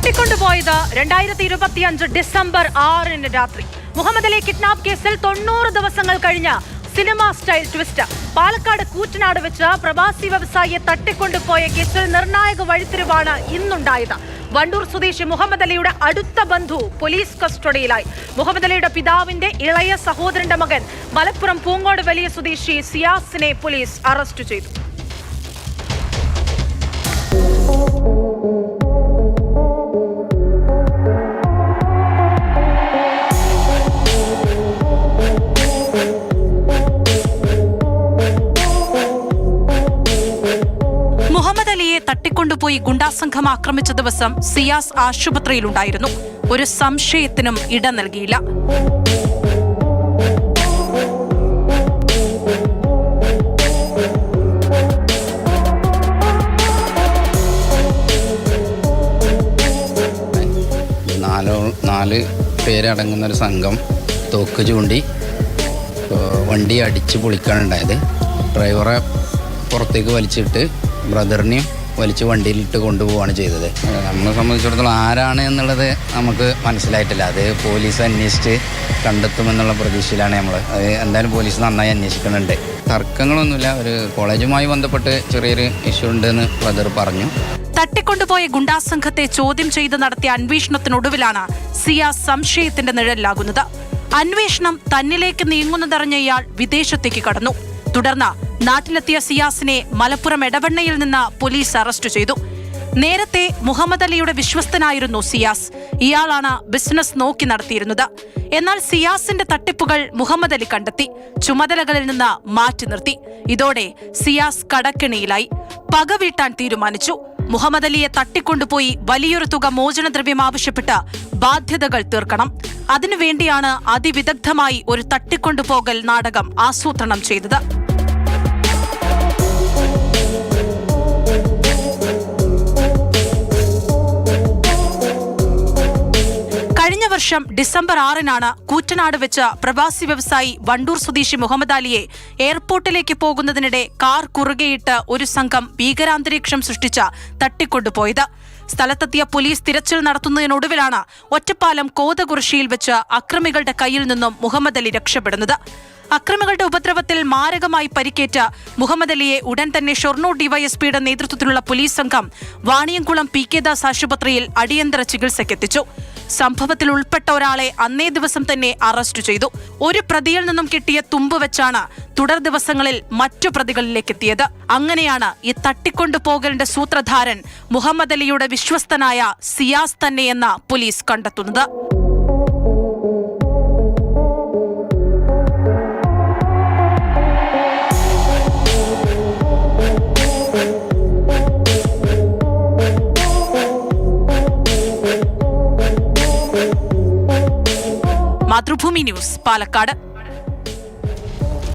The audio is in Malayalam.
തട്ടിക്കൊണ്ടുപോയത് 2025 ഡിസംബർ 6 രാത്രി. മുഹമ്മദ് അലി കിഡ്നാപ്പ് കേസിൽ 90 ദിവസങ്ങൾ കഴിഞ്ഞ cinema style twist. Palakkad Koottanad വെച്ച് പ്രവാസി വ്യവസായിയെ തട്ടിക്കൊണ്ടുപോയ കേസിൽ നിർണായക വഴിത്തിരിവാണ് ഇന്നുണ്ടായത്. വണ്ടൂർ സ്വദേശി മുഹമ്മദ് അലിയുടെ അടുത്ത ബന്ധു പോലീസ് കസ്റ്റഡിയിലായി. മുഹമ്മദ് അലിയുടെ പിതാവിന്റെ ഇളയ സഹോദരന്റെ മകൻ മലപ്പുറം പൂങ്ങോട് വലിയ സ്വദേശി സിയാസിനെ പോലീസ് അറസ്റ്റ് ചെയ്തു. മുഹമ്മദ് അലിയെ തട്ടിക്കൊണ്ടുപോയി ഗുണ്ടാസംഘം ആക്രമിച്ച ദിവസം സിയാസ് ആശുപത്രിയിലുണ്ടായിരുന്നു. ഒരു സംശയത്തിനും ഇട നൽകിയില്ല. നാല് പേരടങ്ങുന്ന ഒരു സംഘം തോക്ക് ചൂണ്ടി വണ്ടി അടിച്ച് പൊളിക്കാനുണ്ടായത്. ഡ്രൈവറെ പുറത്തേക്ക് വലിച്ചിട്ട് ബ്രദറിനെയും വലിച്ച് വണ്ടിയിലിട്ട് കൊണ്ടുപോവുകയാണ് ചെയ്തത്. നമ്മളെ സംബന്ധിച്ചിടത്തോളം ആരാണ് എന്നുള്ളത് നമുക്ക് മനസ്സിലായിട്ടില്ല. അത് പോലീസ് അന്വേഷിച്ച് കണ്ടെത്തുമെന്നുള്ള പ്രതീക്ഷയിലാണ് നമ്മൾ. അത് എന്തായാലും പോലീസ് നന്നായി അന്വേഷിക്കുന്നുണ്ട്. തർക്കങ്ങളൊന്നുമില്ല. ഒരു കോളേജുമായി ബന്ധപ്പെട്ട് ചെറിയൊരു ഇഷ്യൂ ഉണ്ടെന്ന് ബ്രദർ പറഞ്ഞു. തട്ടിക്കൊണ്ടുപോയ ഗുണ്ടാസംഘത്തെ ചോദ്യം ചെയ്ത് നടത്തിയ അന്വേഷണത്തിനൊടുവിലാണ് സിയാസ് സംശയത്തിന്റെ നിഴലിലാകുന്നത്. അന്വേഷണം തന്നിലേക്ക് നീങ്ങുന്നതറിഞ്ഞ ഇയാൾ വിദേശത്തേക്ക് കടന്നു. തുടർന്ന് നാട്ടിലെത്തിയ സിയാസിനെ മലപ്പുറം എടവണ്ണയിൽ നിന്ന് പോലീസ് അറസ്റ്റ് ചെയ്തു. നേരത്തെ മുഹമ്മദ് അലിയുടെ വിശ്വസ്തനായിരുന്നു സിയാസ്. ഇയാളാണ് ബിസിനസ് നോക്കി നടത്തിയിരുന്നത്. എന്നാൽ സിയാസിന്റെ തട്ടിപ്പുകൾ മുഹമ്മദ് അലി കണ്ടെത്തി ചുമതലകളിൽ നിന്ന് മാറ്റി നിർത്തി. ഇതോടെ സിയാസ് കടക്കെണിയിലായി. പക വീട്ടാൻ തീരുമാനിച്ചു. മുഹമ്മദ് അലിയെ തട്ടിക്കൊണ്ടുപോയി വലിയൊരു തുക മോചനദ്രവ്യം ആവശ്യപ്പെട്ട് ബാധ്യതകൾ തീർക്കണം. അതിനുവേണ്ടിയാണ് അതിവിദഗ്ധമായി ഒരു തട്ടിക്കൊണ്ടുപോകൽ നാടകം ആസൂത്രണം ചെയ്തത്. കഴിഞ്ഞ വർഷം ഡിസംബർ 6 കൂറ്റനാട് വെച്ച് പ്രവാസി വ്യവസായി വണ്ടൂർ സ്വദേശി മുഹമ്മദ് അലിയെ എയർപോർട്ടിലേക്ക് പോകുന്നതിനിടെ കാർ കുറുകെയിട്ട് ഒരു സംഘം ഭീകരാന്തരീക്ഷം സൃഷ്ടിച്ച തട്ടിക്കൊണ്ടുപോയത്. സ്ഥലത്തെത്തിയ പോലീസ് തിരച്ചിൽ നടത്തുന്നതിനൊടുവിലാണ് ഒറ്റപ്പാലം കോതകുറിശ്ശിയിൽ വെച്ച് അക്രമികളുടെ കയ്യിൽ നിന്നും മുഹമ്മദ് അലി രക്ഷപ്പെടുന്നത്. അക്രമികളുടെ ഉപദ്രവത്തിൽ മാരകമായി പരിക്കേറ്റ മുഹമ്മദ് അലിയെ ഉടൻ തന്നെ ഷൊർണൂർ ഡിവൈഎസ്പിയുടെ നേതൃത്വത്തിലുള്ള പോലീസ് സംഘം വാണിയംകുളം PK ദാസ് ആശുപത്രിയിൽ അടിയന്തര ചികിത്സയ്ക്കെത്തിച്ചു. സംഭവത്തിൽ ഉൾപ്പെട്ട ഒരാളെ അന്നേ ദിവസം തന്നെ അറസ്റ്റ് ചെയ്തു. ഒരു പ്രതിയിൽ നിന്നും കിട്ടിയ തുമ്പ് വെച്ചാണ് തുടർ ദിവസങ്ങളിൽ മറ്റു പ്രതികളിലേക്കെത്തിയത്. അങ്ങനെയാണ് ഈ തട്ടിക്കൊണ്ടുപോകലിന്റെ സൂത്രധാരൻ മുഹമ്മദ് അലിയുടെ വിശ്വസ്തനായ സിയാസ് തന്നെയെന്ന് പോലീസ് കണ്ടെത്തുന്നത്. മാതൃഭൂമി ന്യൂസ്, പാലക്കാട്.